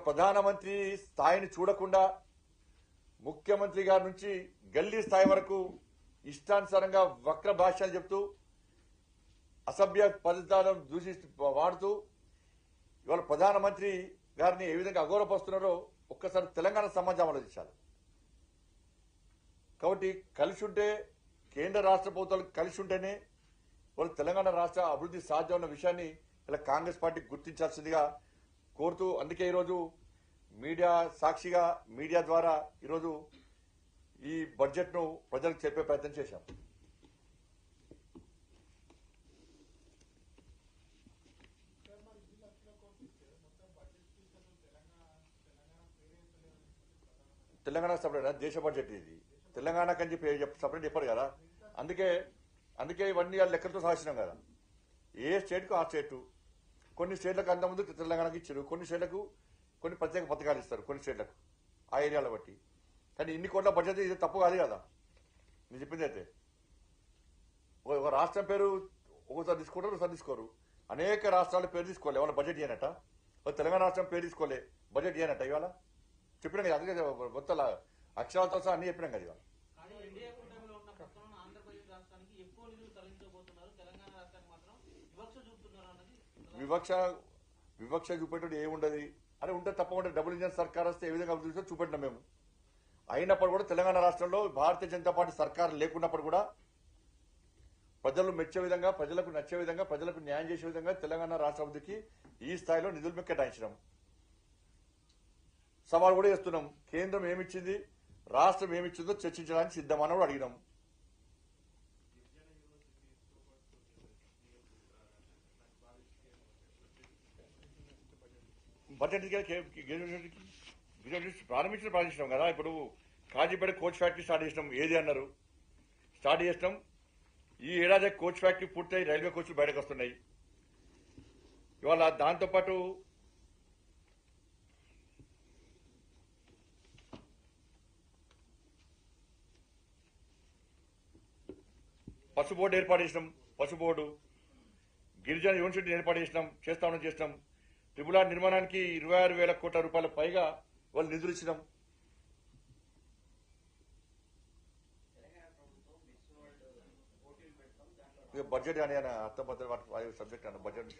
ప్రధానమంత్రి స్థాయిని చూడకుండా ముఖ్యమంత్రి గారి నుంచి గల్లీ స్థాయి వరకు ఇష్టానుసారంగా వక్ర భాషలు చెప్తూ అసభ్య పదాలను వాడుతూ ఇవాళ ప్రధానమంత్రి గారిని ఏ విధంగా అగౌరవపరుస్తున్నారో ఒక్కసారి తెలంగాణ సమాజం ఆలోచించాలి. కాబట్టి కలిసి ఉంటే కేంద్ర రాష్ట్ర ప్రభుత్వాలు కలిసి ఉంటేనే వాళ్ళు తెలంగాణ రాష్ట్ర అభివృద్ధి సాధ్యం అన్న విషయాన్ని ఇలా కాంగ్రెస్ పార్టీ గుర్తించాల్సిందిగా కోరుతూ, అందుకే ఈరోజు మీడియా సాక్షిగా మీడియా ద్వారా ఈరోజు ఈ బడ్జెట్ ను ప్రజలకు చెప్పే ప్రయత్నం చేశాం. తెలంగాణ సపరేట్ దేశ బడ్జెట్ ఇది, తెలంగాణకు అని చెప్పి సపరేట్ చెప్పారు కదా. అందుకే ఇవన్నీ లెక్కలతో సాధించినాం కదా. ఏ స్టేట్కు ఆ స్టేట్, కొన్ని స్టేట్లకు అంతకుముందు తెలంగాణకు ఇచ్చారు, కొన్ని స్టేట్లకు కొన్ని ప్రత్యేక పథకాలు ఇస్తారు, కొన్ని స్టేట్లకు ఆ ఏరియాల బట్టి. కానీ ఇన్ని కోట్ల బడ్జెట్ ఇది తప్పు కాదు కదా నేను చెప్పింది. అయితే ఒక రాష్ట్రం పేరు ఒకసారి తీసుకుంటారు, ఒకసారి తీసుకోరు. అనేక రాష్ట్రాల పేరు తీసుకోలే, వాళ్ళ బడ్జెట్ చేయనట. తెలంగాణ రాష్ట్రం పేరు తీసుకోలే, బడ్జెట్ చేయనట. ఇవాళ చెప్పినాం కదా, అందుకే మొత్తం అక్షరాలతో సహా అన్ని చెప్పినాం కదా. ఇవాళ వివక్ష చూపెట్టు ఏముండదు. అరే ఉంటే తప్పకుండా డబుల్ ఇంజన్ సర్కార్ వస్తే ఏ విధంగా అభివృద్ధి చూపెట్టినాం మేము. అయినప్పుడు కూడా తెలంగాణ రాష్ట్రంలో భారతీయ జనతా పార్టీ సర్కార్ లేకున్నప్పుడు కూడా ప్రజలు మెచ్చే విధంగా, ప్రజలకు నచ్చే విధంగా, ప్రజలకు న్యాయం చేసే విధంగా తెలంగాణ రాష్ట్ర అభివృద్ధికి ఈ స్థాయిలో నిధులు కేటాయించడం. సవాల్ కూడా చేస్తున్నాం. కేంద్రం ఏమిచ్చింది, రాష్ట్రం ఏమిచ్చిందో చర్చించడానికి సిద్ధమని కూడా అడిగినాం. బడ్జెట్ ప్రారంభించినాం కదా. ఇప్పుడు కాజీపేట కోచ్ ఫ్యాక్టరీ స్టార్ట్ చేసినాం. ఏది అన్నారు, స్టార్ట్ చేసినాం. ఈ ఏడాది కోచ్ ఫ్యాక్టరీ పూర్తయి రైల్వే కోచ్లు బయటకు వస్తున్నాయి. ఇవాళ దాంతోపాటు పసు బోర్డు ఏర్పాటు చేసినాం. పసు బోర్డు, గిరిజన యూనివర్సిటీ ఏర్పాటు చేస్తాం. ట్రిపుల్ ఆర్ నిర్మాణానికి 26,000 కోట్ల రూపాయల పైగా వాళ్ళు నిధులు ఇచ్చినాం. బడ్జెట్ అని అర్థం సబ్జెక్ట్ అన్న బడ్జెట్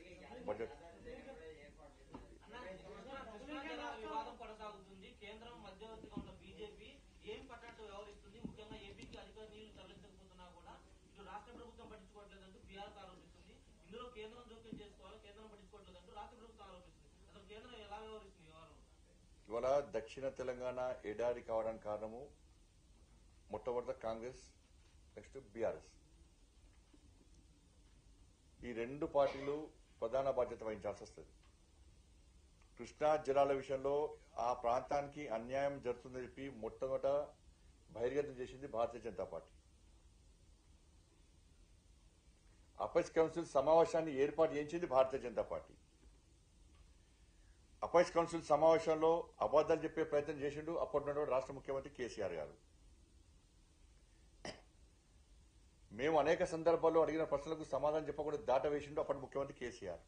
ఇవాళ దక్షిణ తెలంగాణ ఎడారి కావడానికి కారణము మొట్టమొదట కాంగ్రెస్, నెక్స్ట్ బీఆర్ఎస్. ఈ రెండు పార్టీలు ప్రధాన బాధ్యత వహించాల్సి వస్తుంది. కృష్ణా జలాల విషయంలో ఆ ప్రాంతానికి అన్యాయం జరుగుతుందని చెప్పి మొట్టమొదట బహిర్గతం చేసింది Bharatiya Janata party. Apex council సమావేశాన్ని ఏర్పాటు చేయించింది Bharatiya Janata party. Apex council సమావేశంలో అబద్దాలు చెప్పే ప్రయత్నం చేసిండు అప్పటి రాష్ట్ర ముఖ్యమంత్రి కేసీఆర్ గారు. మేము అనేక సందర్భాల్లో అడిగిన ప్రశ్నలకు సమాధానం చెప్పకుండా దాట వేసిండు అప్పటి ముఖ్యమంత్రి కేసీఆర్.